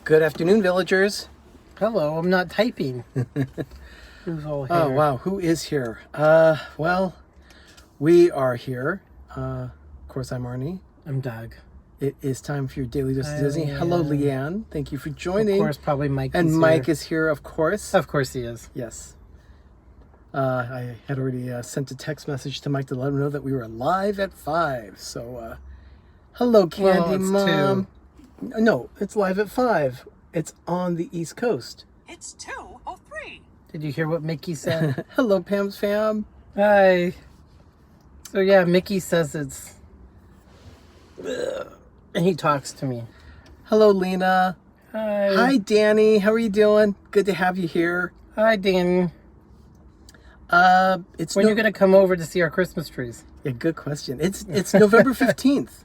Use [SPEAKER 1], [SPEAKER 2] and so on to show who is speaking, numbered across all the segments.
[SPEAKER 1] Good afternoon, villagers.
[SPEAKER 2] Hello, I'm not typing. Who's all here?
[SPEAKER 1] Oh, wow. Who is here? Well, we are here. Of course, I'm Arnie.
[SPEAKER 2] I'm Doug.
[SPEAKER 1] It is time for your Daily Dose of Disney.
[SPEAKER 2] Leanne.
[SPEAKER 1] Hello, Leanne. Thank you for joining.
[SPEAKER 2] Of course, probably Mike
[SPEAKER 1] And
[SPEAKER 2] is
[SPEAKER 1] Mike
[SPEAKER 2] here.
[SPEAKER 1] is here, of course.
[SPEAKER 2] Of course he is.
[SPEAKER 1] Yes. I had already sent a text message to Mike to let him know that we were live at 5. So, hello, Candy
[SPEAKER 2] it's
[SPEAKER 1] Mom. No, it's live at 5. It's on the East Coast.
[SPEAKER 3] It's 2:03.
[SPEAKER 2] Did you hear what Mickey said?
[SPEAKER 1] Hello, Pam's fam.
[SPEAKER 2] Hi. So yeah, Mickey says it's... And he talks to me.
[SPEAKER 1] Hello, Lena.
[SPEAKER 2] Hi.
[SPEAKER 1] Hi, Danny. How are you doing? Good to have you here.
[SPEAKER 2] Hi, Danny.
[SPEAKER 1] It's
[SPEAKER 2] When are you going to come over to see our Christmas trees?
[SPEAKER 1] Yeah, good question. It's November 15th.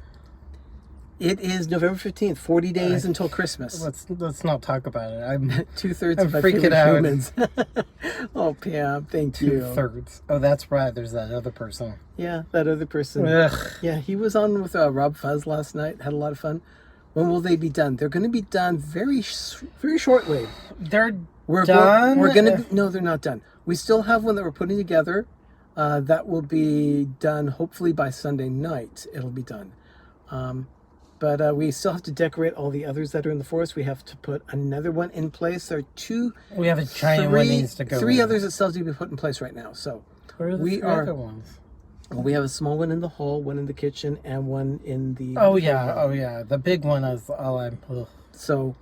[SPEAKER 1] It is November 15th. 40 days until Christmas.
[SPEAKER 2] Let's not talk about it. I'm
[SPEAKER 1] 2/3
[SPEAKER 2] I'm
[SPEAKER 1] of my
[SPEAKER 2] freaking
[SPEAKER 1] favorite
[SPEAKER 2] out.
[SPEAKER 1] humans. Oh, Pam, thank you.
[SPEAKER 2] 2/3. Oh, that's right. There's that other person.
[SPEAKER 1] Yeah, that other person.
[SPEAKER 2] Ugh.
[SPEAKER 1] Yeah, he was on with Rob Fuzz last night. Had a lot of fun. When will they be done? They're going to be done very shortly.
[SPEAKER 2] They're
[SPEAKER 1] We're
[SPEAKER 2] done?
[SPEAKER 1] We're going to... No, they're not done. We still have one that we're putting together. That will be done hopefully by Sunday night. It'll be done. But we still have to decorate all the others that are in the forest. We have to put another one in place. There are
[SPEAKER 2] We have a giant one needs to go
[SPEAKER 1] three
[SPEAKER 2] in.
[SPEAKER 1] others that still have to be put in place right now. So
[SPEAKER 2] Where are the
[SPEAKER 1] we
[SPEAKER 2] three
[SPEAKER 1] are...
[SPEAKER 2] other ones?
[SPEAKER 1] We have a small one in the hall, one in the kitchen, and one in the...
[SPEAKER 2] Oh yeah. The big one is all I'm... Ugh.
[SPEAKER 1] So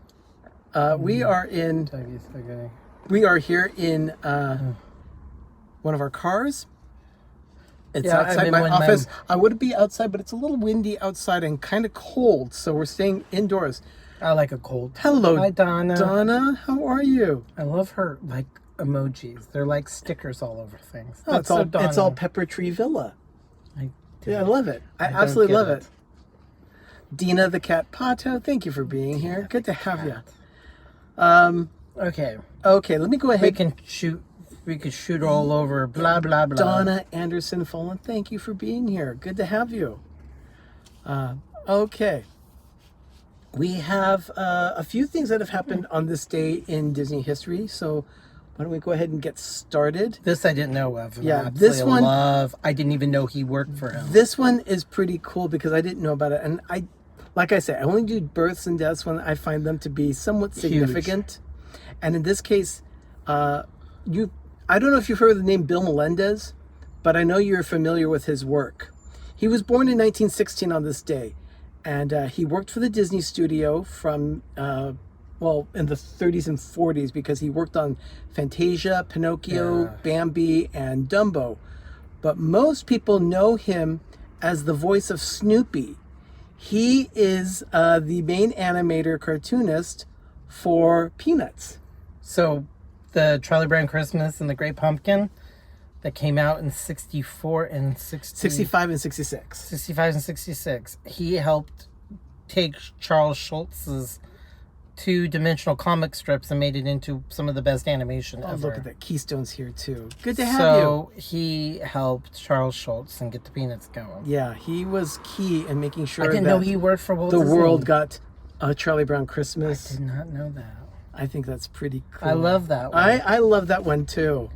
[SPEAKER 1] we are in...
[SPEAKER 2] Dougie's okay.
[SPEAKER 1] We are here in one of our cars. It's
[SPEAKER 2] Yeah,
[SPEAKER 1] outside
[SPEAKER 2] I'm in
[SPEAKER 1] my
[SPEAKER 2] one
[SPEAKER 1] office.
[SPEAKER 2] now.
[SPEAKER 1] I would be outside, but it's a little windy outside and kind of cold, so we're staying indoors.
[SPEAKER 2] I like a cold.
[SPEAKER 1] Hello,
[SPEAKER 2] Hi, Donna.
[SPEAKER 1] Donna. How are you?
[SPEAKER 2] I love her like emojis. They're like stickers all over things.
[SPEAKER 1] Oh,
[SPEAKER 2] That's so Donna.
[SPEAKER 1] it's all Pepper Tree Villa.
[SPEAKER 2] I
[SPEAKER 1] Yeah, I love it. I
[SPEAKER 2] don't
[SPEAKER 1] absolutely
[SPEAKER 2] get
[SPEAKER 1] love
[SPEAKER 2] it.
[SPEAKER 1] it. Dina the cat Pato, thank you for being here. Good to have you.
[SPEAKER 2] Okay.
[SPEAKER 1] Okay, let me go ahead.
[SPEAKER 2] We can shoot all over. Blah blah blah.
[SPEAKER 1] Donna Anderson Fallen, thank you for being here. Good to have you. Okay. We have a few things that have happened on this day in Disney history, so why don't we go ahead and get started?
[SPEAKER 2] This I didn't know of. and
[SPEAKER 1] Yeah,
[SPEAKER 2] I
[SPEAKER 1] this
[SPEAKER 2] absolutely
[SPEAKER 1] one-
[SPEAKER 2] I didn't even know he worked for him.
[SPEAKER 1] This one is pretty cool because I didn't know about it, and like I say, I only do births and deaths when I find them to be somewhat significant. And in this case, I don't know if you've heard of the name Bill Melendez, but I know you're familiar with his work. He was born in 1916 on this day, and he worked for the Disney studio from, in the 30s and 40s because he worked on Fantasia, Pinocchio, Bambi, and Dumbo. But most people know him as the voice of Snoopy. He is the main animator cartoonist for Peanuts.
[SPEAKER 2] So, the Charlie Brown Christmas and the Great Pumpkin that came out in 64 and
[SPEAKER 1] 65 and 66.
[SPEAKER 2] 65 and 66. He helped take Charles Schultz's two-dimensional comic strips and made it into some of the best animation
[SPEAKER 1] Oh,
[SPEAKER 2] ever.
[SPEAKER 1] look at that. Keystone's here too. Good to have
[SPEAKER 2] So he helped Charles Schultz and get the Peanuts going.
[SPEAKER 1] you. Yeah, he was key in making sure
[SPEAKER 2] I didn't
[SPEAKER 1] that
[SPEAKER 2] know he worked for Walt
[SPEAKER 1] the
[SPEAKER 2] Disney.
[SPEAKER 1] world got Charlie Brown
[SPEAKER 2] I
[SPEAKER 1] Christmas.
[SPEAKER 2] did not know that.
[SPEAKER 1] I think that's pretty cool.
[SPEAKER 2] I love that one.
[SPEAKER 1] I love that one too.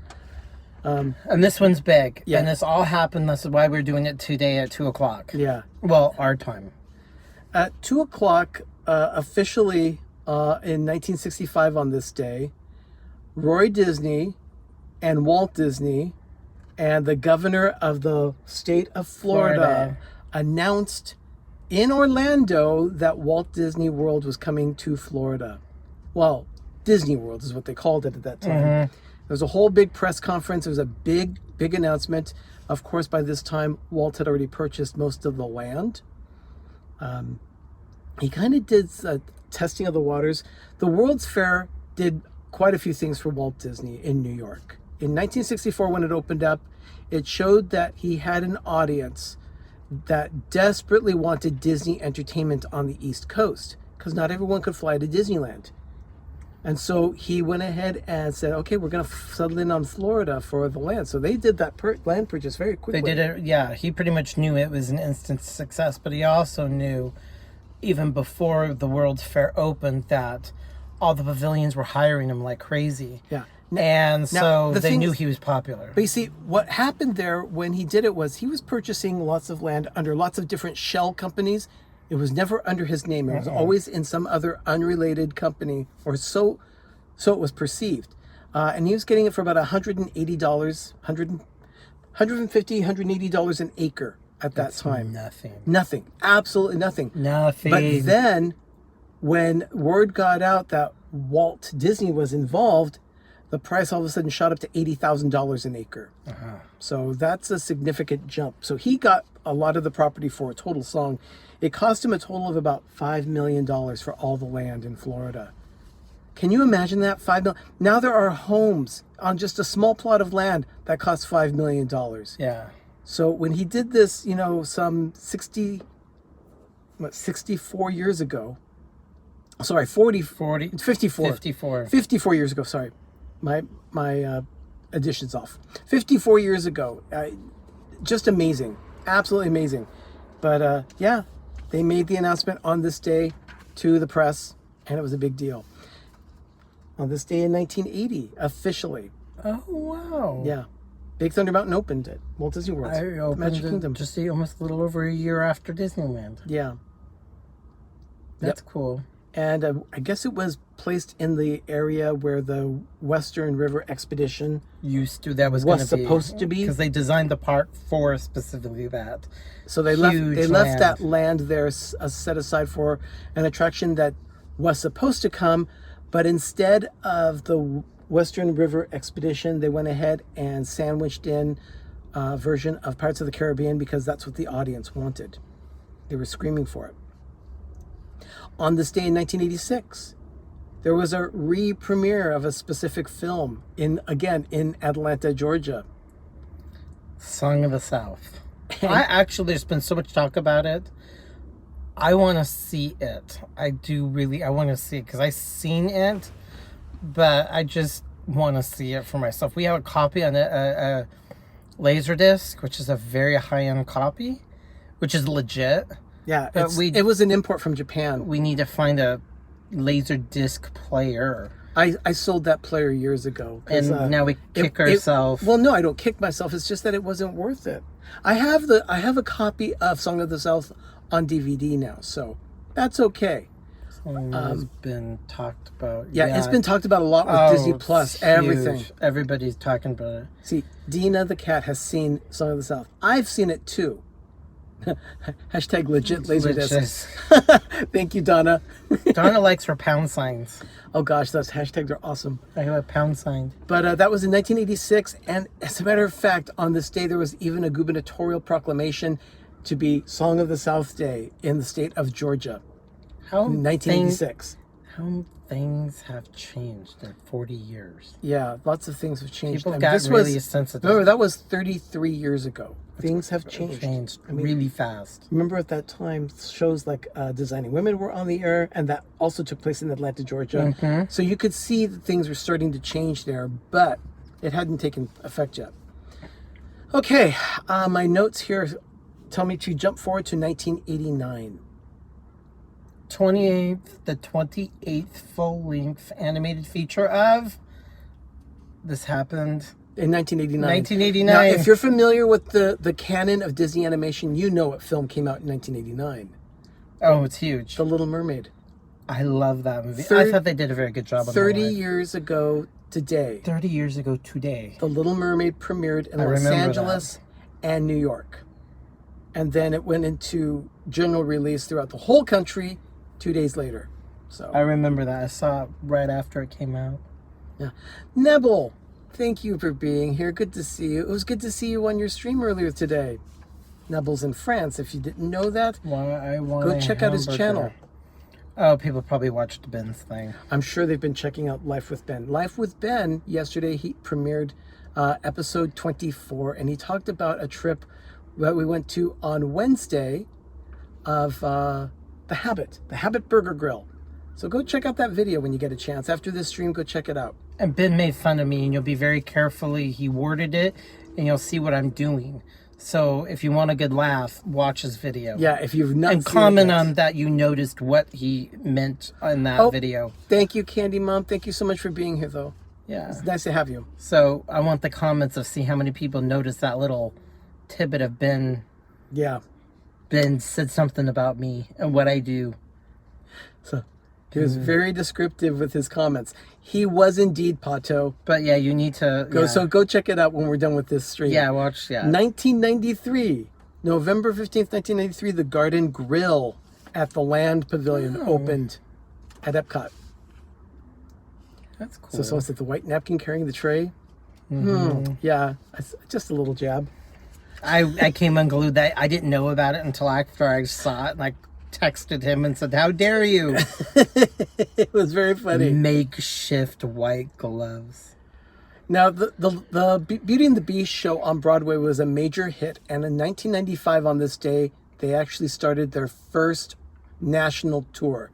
[SPEAKER 2] And this one's big.
[SPEAKER 1] Yeah.
[SPEAKER 2] And this all happened. This is why we're doing it today at 2 o'clock.
[SPEAKER 1] Yeah.
[SPEAKER 2] Well, our time.
[SPEAKER 1] At 2 o'clock, officially in 1965 on this day, Roy Disney and Walt Disney and the governor of the state of Florida announced in Orlando that Walt Disney World was coming to Florida. Well, Disney World is what they called it at that time. There was a whole big press conference. It was a big announcement. Of course, by this time, Walt had already purchased most of the land. He kind of did testing of the waters. The World's Fair did quite a few things for Walt Disney in New York. In 1964, when it opened up, it showed that he had an audience that desperately wanted Disney entertainment on the East Coast because not everyone could fly to Disneyland. And so he went ahead and said, okay, we're going to settle in on Florida for the land. So they did that land purchase very quickly.
[SPEAKER 2] They did it, yeah. He pretty much knew it was an instant success, but he also knew even before the World's Fair opened, that all the pavilions were hiring him like crazy.
[SPEAKER 1] Yeah.
[SPEAKER 2] And so
[SPEAKER 1] the
[SPEAKER 2] they
[SPEAKER 1] thing
[SPEAKER 2] knew
[SPEAKER 1] is-
[SPEAKER 2] he was popular.
[SPEAKER 1] But you see, what happened there when he did it was he was purchasing lots of land under lots of different shell companies. It was never under his name. It was always in some other unrelated company, or so it was perceived. And he was getting it for about $180, $150, $180 an acre at that time.
[SPEAKER 2] Nothing.
[SPEAKER 1] Nothing. Absolutely nothing.
[SPEAKER 2] Nothing.
[SPEAKER 1] But then, when word got out that Walt Disney was involved, the price all of a sudden shot up to $80,000 an acre. So that's a significant jump. So he got a lot of the property for a total song. It cost him a total of about $5 million for all the land in Florida. Can you imagine that? $5 million. Now there are homes on just a small plot of land that cost $5 million.
[SPEAKER 2] Yeah.
[SPEAKER 1] So when he did this, some 64 years ago. Sorry, 54. 54 years ago, sorry. My addition's off. 54 years ago. Just amazing. Absolutely amazing. But yeah, they made the announcement on this day to the press, and it was a big deal. On this day in 1980, officially.
[SPEAKER 2] Oh, wow.
[SPEAKER 1] Yeah. Big Thunder Mountain opened at Walt Disney World.
[SPEAKER 2] I opened
[SPEAKER 1] Magic Kingdom.
[SPEAKER 2] just almost a little over a year after Disneyland.
[SPEAKER 1] Yeah.
[SPEAKER 2] That's cool.
[SPEAKER 1] And I guess it was placed in the area where the Western River Expedition
[SPEAKER 2] That was
[SPEAKER 1] supposed to be.
[SPEAKER 2] because they designed the park for specifically that.
[SPEAKER 1] So they
[SPEAKER 2] Huge
[SPEAKER 1] left that
[SPEAKER 2] land.
[SPEAKER 1] land there set aside for an attraction that was supposed to come, but instead of the Western River Expedition, they went ahead and sandwiched in a version of Pirates of the Caribbean because that's what the audience wanted. They were screaming for it. On this day in 1986, there was a re-premiere of a specific film in Atlanta, Georgia.
[SPEAKER 2] Song of the South. There's been so much talk about it. I want to see it. I want to see it because I've seen it, but I just want to see it for myself. We have a copy on a Laserdisc, which is a very high-end copy, which is legit.
[SPEAKER 1] Yeah,
[SPEAKER 2] But
[SPEAKER 1] it was an import from Japan.
[SPEAKER 2] We need to find a Laserdisc player.
[SPEAKER 1] I sold that player years ago.
[SPEAKER 2] And now we kick ourselves.
[SPEAKER 1] Well, no, I don't kick myself. It's just that it wasn't worth it. I have a copy of Song of the South on DVD now, so that's okay.
[SPEAKER 2] It's been talked about.
[SPEAKER 1] Yeah, it's been talked about a lot with Disney
[SPEAKER 2] it's
[SPEAKER 1] Plus, everything.
[SPEAKER 2] huge. Everybody's talking about it.
[SPEAKER 1] See, Dina the cat has seen Song of the South. I've seen it too. Hashtag legit Laserdisc. Thank you, Donna.
[SPEAKER 2] Donna likes her pound signs.
[SPEAKER 1] Oh gosh, those hashtags are awesome.
[SPEAKER 2] I have a pound sign.
[SPEAKER 1] But that was in 1986, and as a matter of fact, on this day there was even a gubernatorial proclamation to be Song of the South Day in the state of Georgia.
[SPEAKER 2] How
[SPEAKER 1] 1986.
[SPEAKER 2] How things have changed in 40 years.
[SPEAKER 1] Yeah, lots of things have changed.
[SPEAKER 2] People
[SPEAKER 1] I mean,
[SPEAKER 2] got
[SPEAKER 1] this
[SPEAKER 2] really
[SPEAKER 1] was,
[SPEAKER 2] sensitive.
[SPEAKER 1] remember, that was 33 years ago. Things have changed. I mean,
[SPEAKER 2] really fast.
[SPEAKER 1] remember at that time, shows like Designing Women were on the air, and that also took place in Atlanta, Georgia.
[SPEAKER 2] Mm-hmm.
[SPEAKER 1] So you could see that things were starting to change there, but it hadn't taken effect yet. Okay, my notes here tell me to jump forward to 1989.
[SPEAKER 2] The 28th full-length animated feature of This Happened
[SPEAKER 1] In 1989.
[SPEAKER 2] 1989.
[SPEAKER 1] Now, if you're familiar with the canon of Disney animation, you know what film came out in 1989.
[SPEAKER 2] Oh, it's huge.
[SPEAKER 1] The Little Mermaid.
[SPEAKER 2] I love that movie. I thought they did a very good job on
[SPEAKER 1] 30
[SPEAKER 2] that.
[SPEAKER 1] years ago today,
[SPEAKER 2] 30 years ago today.
[SPEAKER 1] The Little Mermaid premiered in
[SPEAKER 2] I
[SPEAKER 1] Los
[SPEAKER 2] remember
[SPEAKER 1] Angeles and New York. And then it went into general release throughout the whole country 2 days later. So
[SPEAKER 2] I remember that. I saw it right after it came out.
[SPEAKER 1] yeah. Nebel, thank you for being here. Good to see you. It was good to see you on your stream earlier today. Nebel's in France. If you didn't know that, go check out his channel.
[SPEAKER 2] Oh, people probably watched Ben's thing.
[SPEAKER 1] I'm sure they've been checking out Life with Ben. Life with Ben, yesterday he premiered episode 24, and he talked about a trip that we went to on Wednesday of the Habit Burger Grill. So go check out that video when you get a chance. After this stream, go check it out.
[SPEAKER 2] And Ben made fun of me, and you'll be very carefully, he worded it, and you'll see what I'm doing. So if you want a good laugh, watch his video.
[SPEAKER 1] Yeah, if you've not
[SPEAKER 2] and
[SPEAKER 1] seen
[SPEAKER 2] comment
[SPEAKER 1] it yet.
[SPEAKER 2] on that you noticed what he meant in that video.
[SPEAKER 1] Thank you, Candy Mom. Thank you so much for being here, though.
[SPEAKER 2] Yeah.
[SPEAKER 1] It's nice to have you.
[SPEAKER 2] So I want the comments of see how many people noticed that little tidbit of Ben said something about me and what I do.
[SPEAKER 1] So he was very descriptive with his comments. He was indeed Pato.
[SPEAKER 2] But yeah, you need to
[SPEAKER 1] Go check it out when we're done with this stream.
[SPEAKER 2] Yeah, watch
[SPEAKER 1] 1993, November 15th, 1993, the Garden Grill at the Land Pavilion opened at Epcot.
[SPEAKER 2] That's cool.
[SPEAKER 1] So someone said the white napkin carrying the tray. Yeah, just a little jab.
[SPEAKER 2] I came unglued. That I didn't know about it until after I saw it, and I texted him and said, "How dare you!"
[SPEAKER 1] It was very funny.
[SPEAKER 2] Makeshift white gloves.
[SPEAKER 1] Now, the Beauty and the Beast show on Broadway was a major hit, and in 1995 on this day, they actually started their first national tour.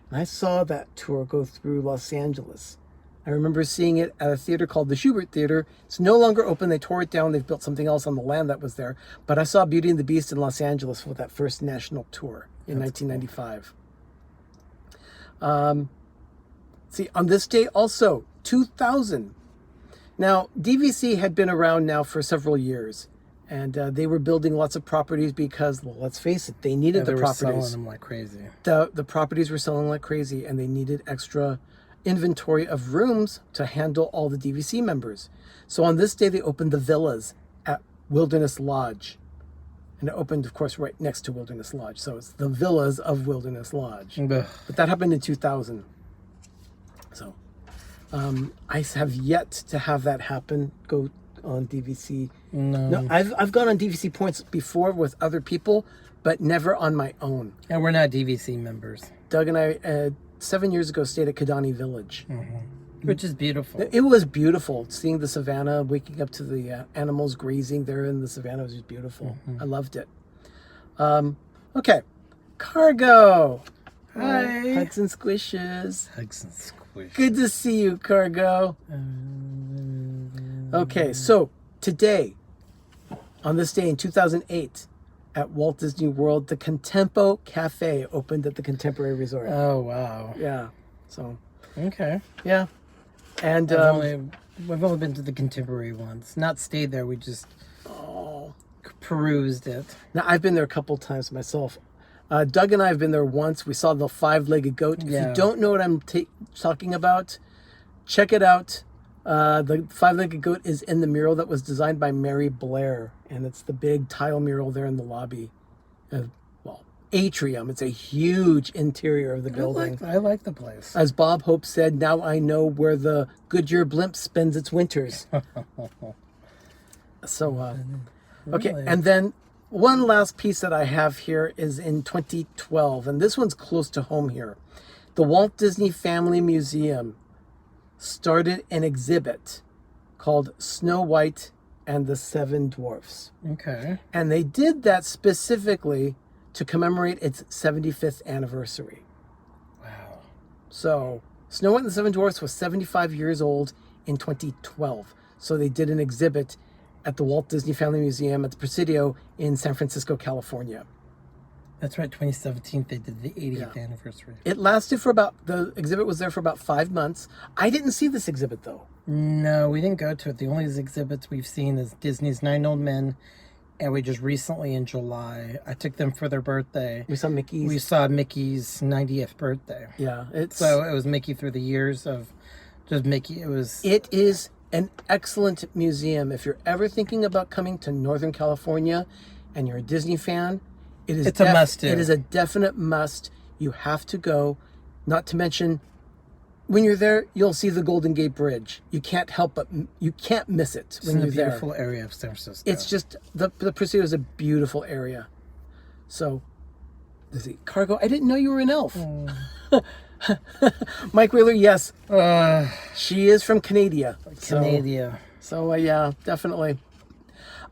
[SPEAKER 1] And I saw that tour go through Los Angeles. I remember seeing it at a theater called the Schubert Theater. It's no longer open. They tore it down. They've built something else on the land that was there. But I saw Beauty and the Beast in Los Angeles for that first national tour in 1995. See, on this day also, 2000. Now, DVC had been around now for several years. And they were building lots of properties because, well, let's face it, they needed the properties.
[SPEAKER 2] They were selling them like crazy.
[SPEAKER 1] The properties were selling like crazy, and they needed extra inventory of rooms to handle all the DVC members. So on this day, they opened the villas at Wilderness Lodge. And it opened, of course, right next to Wilderness Lodge. So it's the villas of Wilderness Lodge.
[SPEAKER 2] Ugh.
[SPEAKER 1] But that happened in 2000. So I have yet to have that happen, go on DVC. No, I've gone on DVC points before with other people, but never on my own.
[SPEAKER 2] And we're not DVC members.
[SPEAKER 1] Doug and I, 7 years ago, stayed at Kidani Village.
[SPEAKER 2] Which is beautiful.
[SPEAKER 1] It was beautiful. Seeing the savannah, waking up to the animals grazing there in the savannah was just beautiful. I loved it. Okay. Cargo.
[SPEAKER 2] Hi.
[SPEAKER 1] Hugs and squishes.
[SPEAKER 2] Hugs and squish.
[SPEAKER 1] Good to see you, Cargo. Okay, so today, on this day in 2008, at Walt Disney World, the Contempo Cafe opened at the Contemporary Resort.
[SPEAKER 2] Oh, wow.
[SPEAKER 1] Yeah. So,
[SPEAKER 2] Okay.
[SPEAKER 1] yeah. And
[SPEAKER 2] We've only been to the Contemporary ones. Not stayed there. We just perused it.
[SPEAKER 1] now I've been there a couple times myself. Doug and I have been there once. We saw the five-legged goat. If
[SPEAKER 2] Yeah.
[SPEAKER 1] you don't know what I'm talking about, check it out. The five-legged goat is in the mural that was designed by Mary Blair, and it's the big tile mural there in the lobby. Atrium. It's a huge interior of the building.
[SPEAKER 2] I like the place.
[SPEAKER 1] As Bob Hope said, now I know where the Goodyear blimp spends its winters. So, okay,
[SPEAKER 2] Really?
[SPEAKER 1] and then one last piece that I have here is in 2012, and this one's close to home here. The Walt Disney Family Museum started an exhibit called Snow White and the Seven Dwarfs.
[SPEAKER 2] Okay.
[SPEAKER 1] And they did that specifically to commemorate its 75th anniversary.
[SPEAKER 2] Wow.
[SPEAKER 1] So Snow White and the Seven Dwarfs was 75 years old in 2012. So they did an exhibit at the Walt Disney Family Museum at the Presidio in San Francisco, California.
[SPEAKER 2] That's right, 2017, they did the 80th anniversary.
[SPEAKER 1] It lasted the exhibit was there for about 5 months. I didn't see this exhibit though.
[SPEAKER 2] No, we didn't go to it. The only exhibits we've seen is Disney's Nine Old Men, and we just recently in July, I took them for their birthday.
[SPEAKER 1] We saw Mickey's.
[SPEAKER 2] We saw Mickey's 90th birthday.
[SPEAKER 1] Yeah,
[SPEAKER 2] So it was Mickey through the years of just Mickey.
[SPEAKER 1] It is an excellent museum. If you're ever thinking about coming to Northern California and you're a Disney fan, it's a must-do. It is a definite must. You have to go. Not to mention, when you're there, you'll see the Golden Gate Bridge. You can't miss it when you're there.
[SPEAKER 2] It's a beautiful area of San Francisco.
[SPEAKER 1] It's just, the Presidio is a beautiful area. So, let's see. Cargo, I didn't know you were an elf. Mike Wheeler, yes. She is from Canada.
[SPEAKER 2] Canada.
[SPEAKER 1] So, yeah, definitely.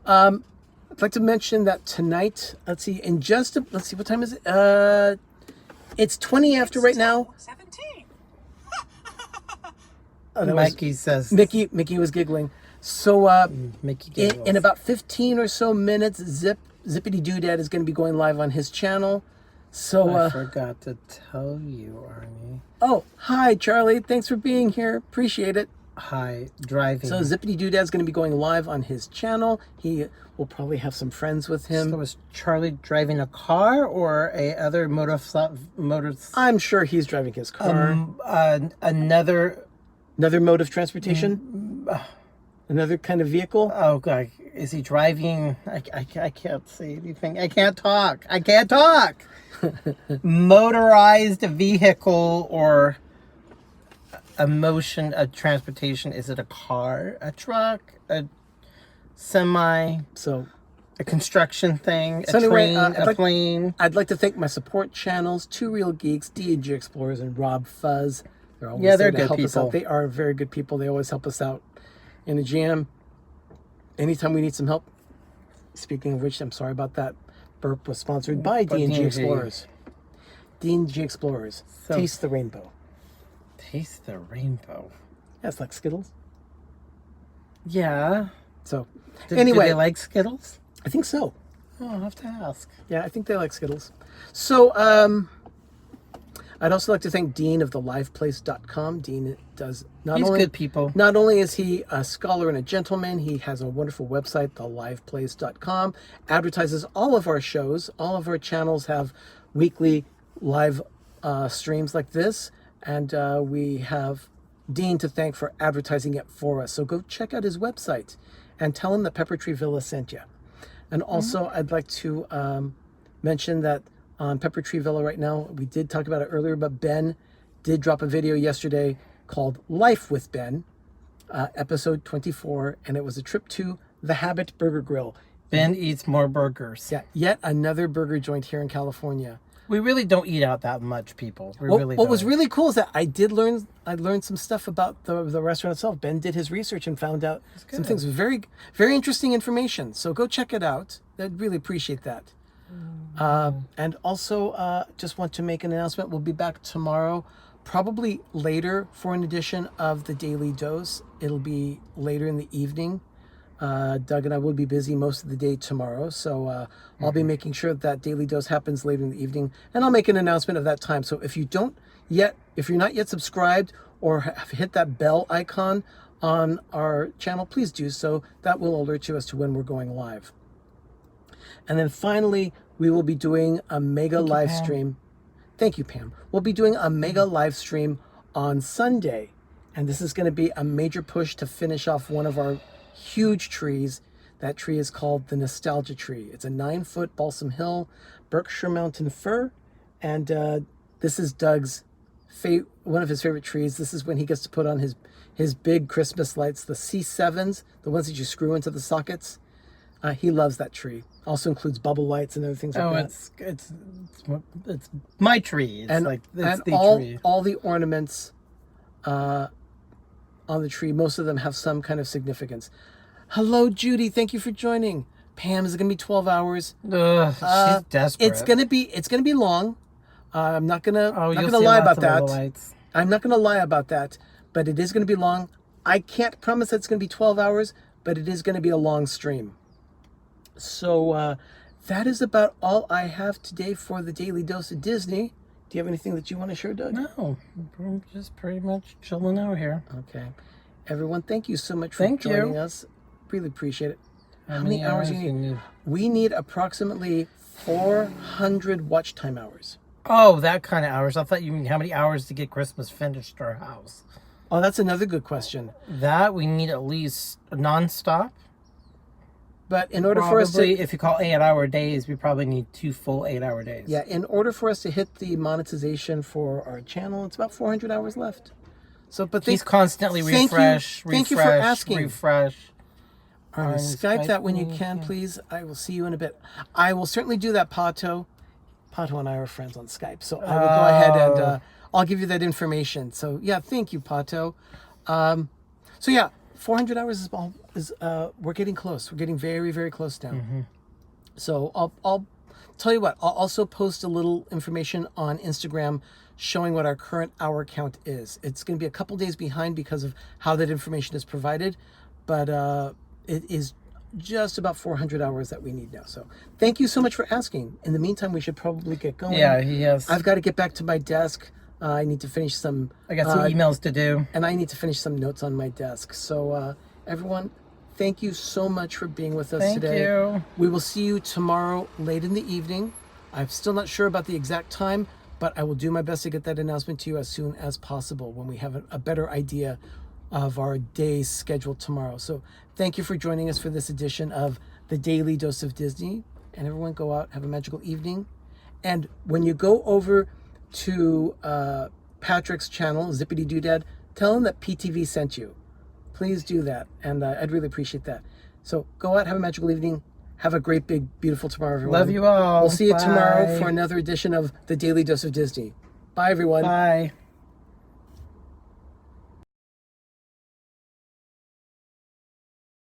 [SPEAKER 1] I'd like to mention that tonight, let's see, what time is it? It's 20 after right now.
[SPEAKER 3] 17.
[SPEAKER 1] Oh,
[SPEAKER 2] Mikey says.
[SPEAKER 1] Mickey was giggling. So
[SPEAKER 2] Make you
[SPEAKER 1] in
[SPEAKER 2] giggles.
[SPEAKER 1] about 15 or so minutes, Zippity Doodad is going to be going live on his channel. So
[SPEAKER 2] I forgot to tell you, Arnie.
[SPEAKER 1] oh, hi Charlie, thanks for being here. Appreciate it.
[SPEAKER 2] Hi, driving.
[SPEAKER 1] So Zippity Doodad is going to be going live on his channel. He will probably have some friends with him.
[SPEAKER 2] So was Charlie driving a car or a other
[SPEAKER 1] I'm sure he's driving his car.
[SPEAKER 2] another
[SPEAKER 1] Another mode of transportation? Another kind of vehicle?
[SPEAKER 2] Oh god, is he driving? I can't say anything. I can't talk. Motorized vehicle or a motion of transportation. Is it a car, a truck, a semi,
[SPEAKER 1] So
[SPEAKER 2] a construction thing,
[SPEAKER 1] So
[SPEAKER 2] a
[SPEAKER 1] anyway,
[SPEAKER 2] train, plane?
[SPEAKER 1] I'd like to thank my support channels, Two Real Geeks, D&G Explorers, and Rob Fuzz. They're always
[SPEAKER 2] Yeah,
[SPEAKER 1] there
[SPEAKER 2] they're
[SPEAKER 1] to
[SPEAKER 2] good
[SPEAKER 1] help us
[SPEAKER 2] people.
[SPEAKER 1] out. They are very good people. They always help us out in a jam. Anytime we need some help. Speaking of which, I'm sorry about that. Burp was sponsored by D&G
[SPEAKER 2] D&G.
[SPEAKER 1] Explorers. D&G Explorers.
[SPEAKER 2] So-
[SPEAKER 1] Taste the rainbow.
[SPEAKER 2] Taste the rainbow.
[SPEAKER 1] That's like Skittles.
[SPEAKER 2] Yeah.
[SPEAKER 1] So,
[SPEAKER 2] Do
[SPEAKER 1] anyway,
[SPEAKER 2] they like Skittles?
[SPEAKER 1] I think so.
[SPEAKER 2] Oh, I'll have to ask.
[SPEAKER 1] Yeah, I think they like Skittles. So, I'd also like to thank Dean of theliveplace.com. Dean does
[SPEAKER 2] He's good people.
[SPEAKER 1] Not only is he a scholar and a gentleman, he has a wonderful website, theliveplace.com, advertises all of our shows. All of our channels have weekly live streams like this, and we have Dean to thank for advertising it for us. So go check out his website and tell him that Pepper Tree Villa sent you. And also, I'd like to mention that on Pepper Tree Villa right now, we did talk about it earlier, but Ben did drop a video yesterday called Life with Ben, episode 24, and it was a trip to the Habit Burger Grill.
[SPEAKER 2] Ben eats more burgers.
[SPEAKER 1] Yeah, yet another burger joint here in California.
[SPEAKER 2] We really don't eat out that much, people. We
[SPEAKER 1] What,
[SPEAKER 2] really
[SPEAKER 1] what
[SPEAKER 2] don't.
[SPEAKER 1] was really cool is that I learned some stuff about the restaurant itself. Ben did his research and found out some things. Very, very interesting information. So go check it out. I'd really appreciate that. And also, just want to make an announcement. We'll be back tomorrow, probably later for an edition of the Daily Dose. It'll be later in the evening. Doug and I will be busy most of the day tomorrow, so I'll be making sure that Daily Dose happens later in the evening, and I'll make an announcement of that time. So if you're not yet subscribed or have hit that bell icon on our channel, please do so. That will alert you as to when we're going live. And then finally, we will be doing a mega live stream. Thank you, Pam. We'll be doing a mega live stream on Sunday, and this is going to be a major push to finish off one of our huge trees. That tree is called the Nostalgia Tree. It's a 9-foot balsam hill, Berkshire Mountain fir, and this is Doug's one of his favorite trees. This is when he gets to put on his big Christmas lights, the C7s, the ones that you screw into the sockets. He loves that tree. Also includes bubble lights and other things like that.
[SPEAKER 2] It's my tree. It's
[SPEAKER 1] And,
[SPEAKER 2] like it's
[SPEAKER 1] and
[SPEAKER 2] the
[SPEAKER 1] all,
[SPEAKER 2] tree.
[SPEAKER 1] all the ornaments on the tree, most of them have some kind of significance. Hello, Judy. Thank you for joining. Pam, is it gonna be 12 hours?
[SPEAKER 2] Ugh, she's desperate.
[SPEAKER 1] It's gonna be long. I'm not gonna
[SPEAKER 2] Oh,
[SPEAKER 1] not
[SPEAKER 2] you'll
[SPEAKER 1] gonna
[SPEAKER 2] see
[SPEAKER 1] lie
[SPEAKER 2] lots
[SPEAKER 1] about
[SPEAKER 2] of
[SPEAKER 1] that.
[SPEAKER 2] little lights.
[SPEAKER 1] I'm not gonna lie about that. But it is gonna be long. I can't promise that it's gonna be 12 hours, but it is gonna be a long stream. So that is about all I have today for the Daily Dose of Disney. Do you have anything that you want to share, Doug?
[SPEAKER 2] No, we're just pretty much chilling out here.
[SPEAKER 1] Okay. Everyone, thank you so much for
[SPEAKER 2] Thank you.
[SPEAKER 1] joining us. Really appreciate it. How many hours do you need? We need approximately 400 watch time hours.
[SPEAKER 2] Oh, that kind of hours. I thought you mean how many hours to get Christmas finished to our house.
[SPEAKER 1] Oh, that's another good question.
[SPEAKER 2] That we need at least nonstop.
[SPEAKER 1] But in order for us to...
[SPEAKER 2] Probably, if you call 8-hour days, we probably need 2 full 8-hour days.
[SPEAKER 1] Yeah, in order for us to hit the monetization for our channel, it's about 400 hours left. So, but
[SPEAKER 2] He's constantly
[SPEAKER 1] thank you for asking.
[SPEAKER 2] refresh.
[SPEAKER 1] Arnie, Skype that when you can, please. I will see you in a bit. I will certainly do that, Pato. Pato and I are friends on Skype, so I will go ahead and I'll give you that information. So yeah, thank you, Pato. So yeah, 400 hours is we're getting close. We're getting very, very close now. So I'll tell you what. I'll also post a little information on Instagram showing what our current hour count is. It's going to be a couple days behind because of how that information is provided, but it is just about 400 hours that we need now. So thank you so much for asking. In the meantime, we should probably get going.
[SPEAKER 2] Yeah, he has.
[SPEAKER 1] I've got to get back to my desk. I need to finish some.
[SPEAKER 2] I got some emails to do.
[SPEAKER 1] And I need to finish some notes on my desk. So everyone, thank you so much for being with us today.
[SPEAKER 2] Thank you.
[SPEAKER 1] We will see you tomorrow late in the evening. I'm still not sure about the exact time, but I will do my best to get that announcement to you as soon as possible when we have a better idea of our day's schedule tomorrow. So thank you for joining us for this edition of the Daily Dose of Disney. And everyone go out, have a magical evening. And when you go over to Patrick's channel, Zippity Doodad, tell him that PTV sent you. Please do that. And I'd really appreciate that. So go out, have a magical evening. Have a great, big, beautiful tomorrow, everyone.
[SPEAKER 2] Love you all.
[SPEAKER 1] We'll see you
[SPEAKER 2] Bye.
[SPEAKER 1] tomorrow for another edition of the Daily Dose of Disney. Bye, everyone.
[SPEAKER 2] Bye.